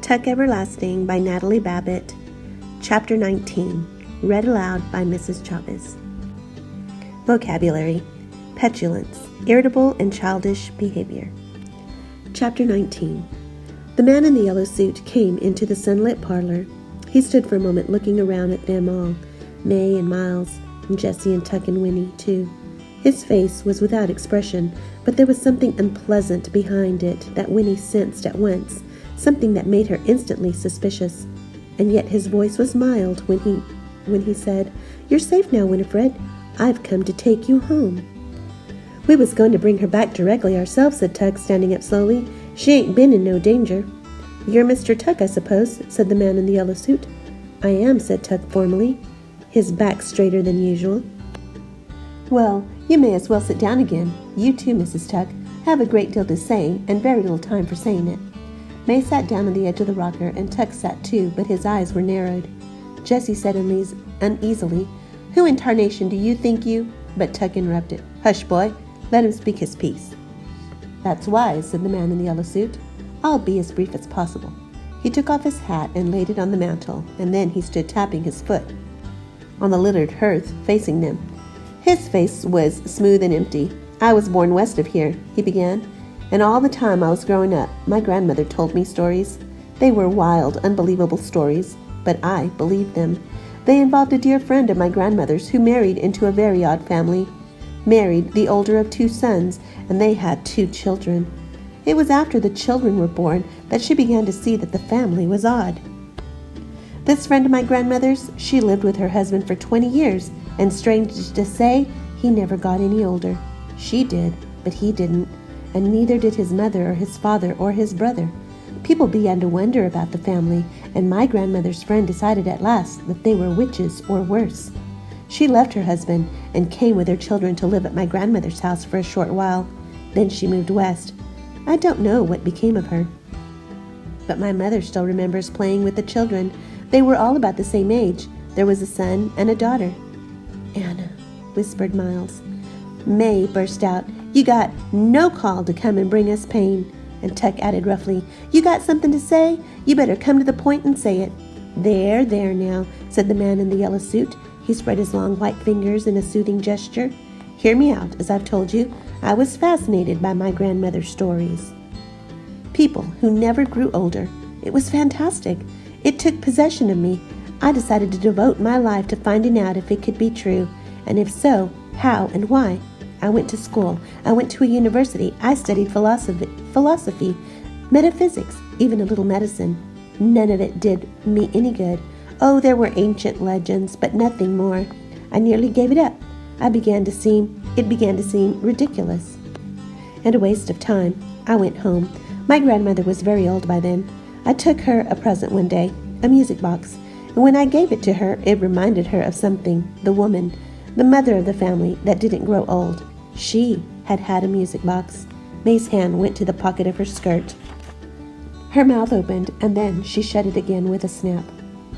Tuck Everlasting by Natalie Babbitt. Chapter 19. Read aloud by Mrs. Chavez. Vocabulary: petulance, irritable and childish behavior. Chapter 19. The man in the yellow suit came into the sunlit parlor. He stood for a moment looking around at them all, May and Miles, and Jessie and Tuck and Winnie, too. His face was without expression, but there was something unpleasant behind it that Winnie sensed at once, something that made her instantly suspicious. And yet his voice was mild when he said, "You're safe now, Winifred. I've come to take you home." "We was going to bring her back directly ourselves," said Tuck, standing up slowly. "She ain't been in no danger." "You're Mr. Tuck, I suppose," said the man in the yellow suit. "I am," said Tuck formally, his back straighter than usual. "Well, you may as well sit down again. You too, Mrs. Tuck, have a great deal to say, and very little time for saying it." May sat down on the edge of the rocker, and Tuck sat too, but his eyes were narrowed. Jessie said uneasily, "Who in tarnation do you think you—" But Tuck interrupted. "Hush, boy. Let him speak his piece." "That's wise," said the man in the yellow suit. "I'll be as brief as possible." He took off his hat and laid it on the mantel, and then he stood tapping his foot on the littered hearth facing them. His face was smooth and empty. "I was born west of here," he began, "and all the time I was growing up, my grandmother told me stories. They were wild, unbelievable stories, but I believed them. They involved a dear friend of my grandmother's who married into a very odd family. Married the older of 2 sons, and they had 2 children. It was after the children were born that she began to see that the family was odd. This friend of my grandmother's, she lived with her husband for 20 years, and strange to say, he never got any older. She did, but he didn't, and neither did his mother or his father or his brother. People began to wonder about the family, and my grandmother's friend decided at last that they were witches or worse. She left her husband and came with her children to live at my grandmother's house for a short while. Then she moved west. I don't know what became of her. But my mother still remembers playing with the children. They were all about the same age. There was a son and a daughter." "Anna," whispered Miles. May burst out, "You got no call to come and bring us pain." And Tuck added roughly, "You got something to say? You better come to the point and say it." There now," said the man in the yellow suit. He spread his long white fingers in a soothing gesture. "Hear me out, as I've told you. I was fascinated by my grandmother's stories. People who never grew older. It was fantastic. It took possession of me. I decided to devote my life to finding out if it could be true, and if so, how and why. I went to school. I went to a university. I studied philosophy, metaphysics, even a little medicine. None of it did me any good. Oh, there were ancient legends, but nothing more. I nearly gave it up. It began to seem ridiculous and a waste of time. I went home. My grandmother was very old by then. I took her a present one day, a music box, and when I gave it to her, it reminded her of something, the woman, the mother of the family, that didn't grow old. She had had a music box." May's hand went to the pocket of her skirt. Her mouth opened, and then she shut it again with a snap.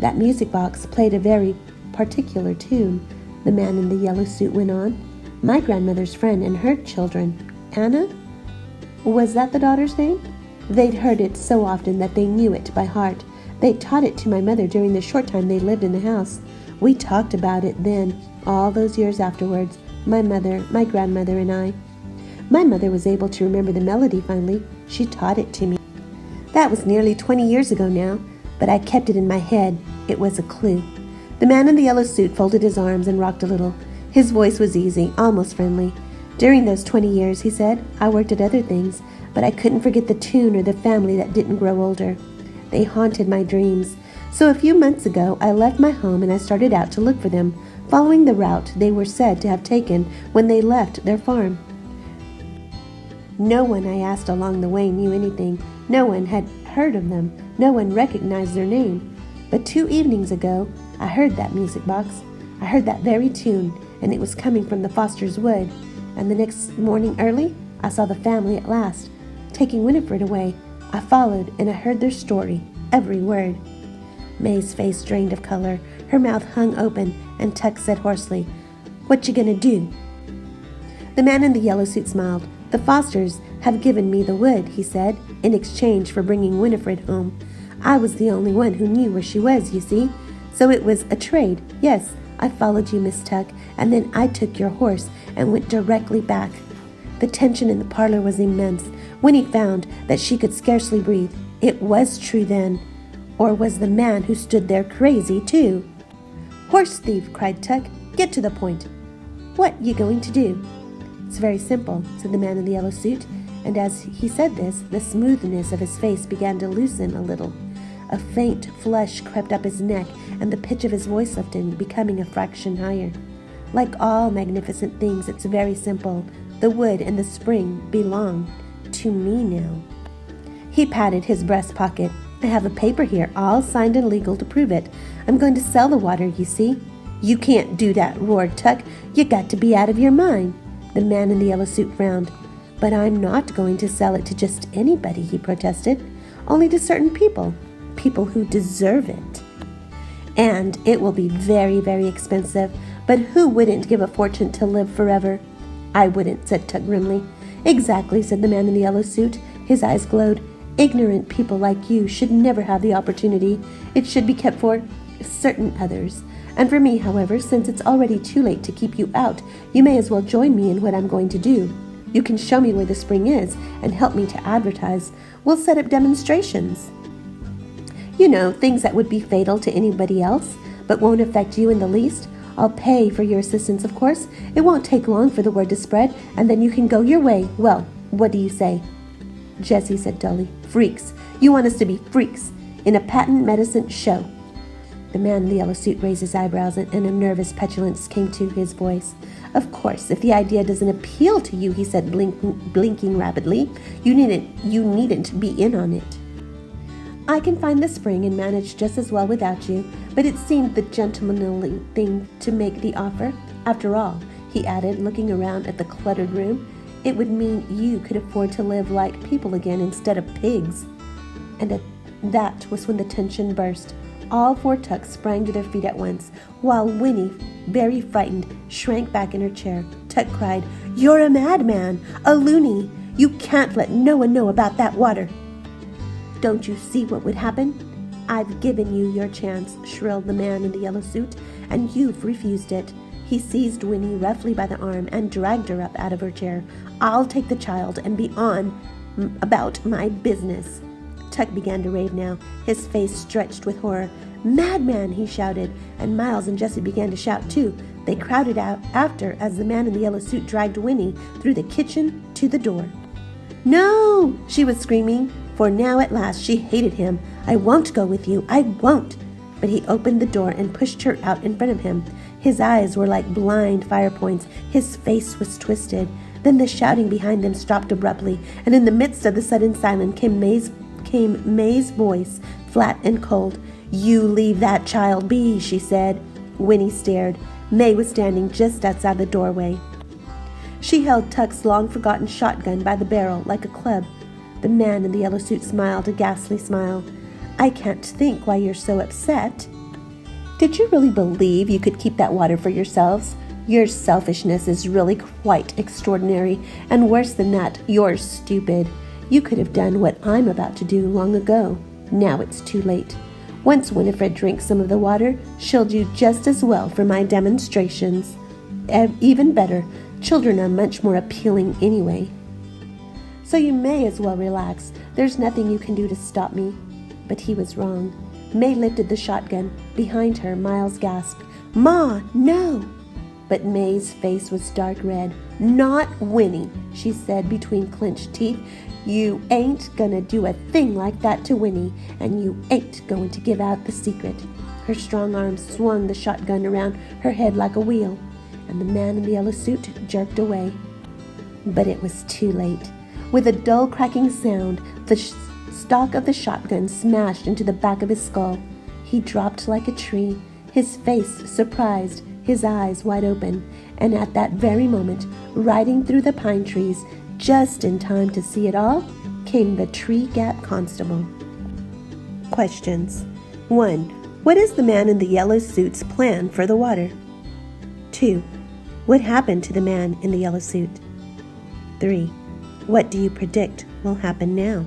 "That music box played a very particular tune," the man in the yellow suit went on. "My grandmother's friend and her children, Anna? Was that the daughter's name? They'd heard it so often that they knew it by heart. They taught it to my mother during the short time they lived in the house. We talked about it then, all those years afterwards, my mother, my grandmother, and I. My mother was able to remember the melody finally. She taught it to me. That was nearly 20 years ago now, but I kept it in my head. It was a clue." The man in the yellow suit folded his arms and rocked a little. His voice was easy, almost friendly. "During those 20 years, he said, I worked at other things, but I couldn't forget the tune or the family that didn't grow older. They haunted my dreams. So a few months ago, I left my home and I started out to look for them, following the route they were said to have taken when they left their farm. No one I asked along the way knew anything. No one had heard of them. No one recognized their name. But 2 evenings ago, I heard that music box. I heard that very tune, and it was coming from the Foster's wood. And the next morning early, I saw the family at last, taking Winifred away. I followed, and I heard their story, every word." May's face drained of color. Her mouth hung open, and Tuck said hoarsely, "What you gonna do?" The man in the yellow suit smiled. "The Fosters have given me the wood," he said, "in exchange for bringing Winifred home. I was the only one who knew where she was, you see. So it was a trade. Yes, I followed you, Miss Tuck, and then I took your horse and went directly back. The tension in the parlor was immense. Winnie found that she could scarcely breathe. It was true then. Or was the man who stood there crazy, too? "Horse thief!" cried Tuck. "Get to the point. What you going to do?" "It's very simple," said the man in the yellow suit, and as he said this, the smoothness of his face began to loosen a little. A faint flush crept up his neck, and the pitch of his voice lifted, becoming a fraction higher. "Like all magnificent things, it's very simple. The wood and the spring belong to me now." He patted his breast pocket. "I have a paper here, all signed and legal to prove it. I'm going to sell the water, you see." "You can't do that," roared Tuck. "You got to be out of your mind." The man in the yellow suit frowned. "But I'm not going to sell it to just anybody," he protested. "Only to certain people. People who deserve it. And it will be very, very expensive. But who wouldn't give a fortune to live forever?" "I wouldn't," said Tuck grimly. "Exactly," said the man in the yellow suit. His eyes glowed. "Ignorant people like you should never have the opportunity. It should be kept for certain others. And for me, however, since it's already too late to keep you out, you may as well join me in what I'm going to do. You can show me where the spring is and help me to advertise. We'll set up demonstrations. You know, things that would be fatal to anybody else, but won't affect you in the least. I'll pay for your assistance, of course. It won't take long for the word to spread, and then you can go your way. Well, what do you say?" Jessie said dully, "Freaks. You want us to be freaks in a patent medicine show." The man in the yellow suit raised his eyebrows, and a nervous petulance came to his voice. "Of course, if the idea doesn't appeal to you," he said, blinking rapidly, you needn't be in on it. "I can find the spring and manage just as well without you, but it seemed the gentlemanly thing to make the offer. After all," he added, looking around at the cluttered room, "it would mean you could afford to live like people again instead of pigs." And that was when the tension burst. All four Tucks sprang to their feet at once, while Winnie, very frightened, shrank back in her chair. Tuck cried, "You're a madman, a loony. You can't let no one know about that water." "Don't you see what would happen? I've given you your chance," shrilled the man in the yellow suit, "and you've refused it." He seized Winnie roughly by the arm and dragged her up out of her chair. "I'll take the child and be on about my business." Tuck began to rave now, his face stretched with horror. "Madman!" he shouted, and Miles and Jessie began to shout too. They crowded out after as the man in the yellow suit dragged Winnie through the kitchen to the door. "No!" she was screaming, for now at last she hated him. "I won't go with you. I won't." But he opened the door and pushed her out in front of him. His eyes were like blind fire points. His face was twisted. Then the shouting behind them stopped abruptly, and in the midst of the sudden silence came May's voice, flat and cold. "You leave that child be," she said. Winnie stared. May was standing just outside the doorway. She held Tuck's long-forgotten shotgun by the barrel like a club. The man in the yellow suit smiled a ghastly smile. "I can't think why you're so upset. Did you really believe you could keep that water for yourselves? Your selfishness is really quite extraordinary, and worse than that, you're stupid. You could have done what I'm about to do long ago. Now it's too late. Once Winifred drinks some of the water, she'll do just as well for my demonstrations. Even better, children are much more appealing anyway. So you may as well relax. There's nothing you can do to stop me." But he was wrong. May lifted the shotgun. Behind her, Miles gasped, "Ma, no!" But May's face was dark red. "Not Winnie," she said between clenched teeth. "You ain't gonna do a thing like that to Winnie, and you ain't going to give out the secret." Her strong arms swung the shotgun around her head like a wheel, and the man in the yellow suit jerked away. But it was too late. With a dull cracking sound, the stock of the shotgun smashed into the back of his skull. He dropped like a tree, his face surprised, his eyes wide open, and at that very moment, riding through the pine trees, just in time to see it all, came the Tree Gap Constable. Questions. 1. What is the man in the yellow suit's plan for the water? 2. What happened to the man in the yellow suit? 3. What do you predict will happen now?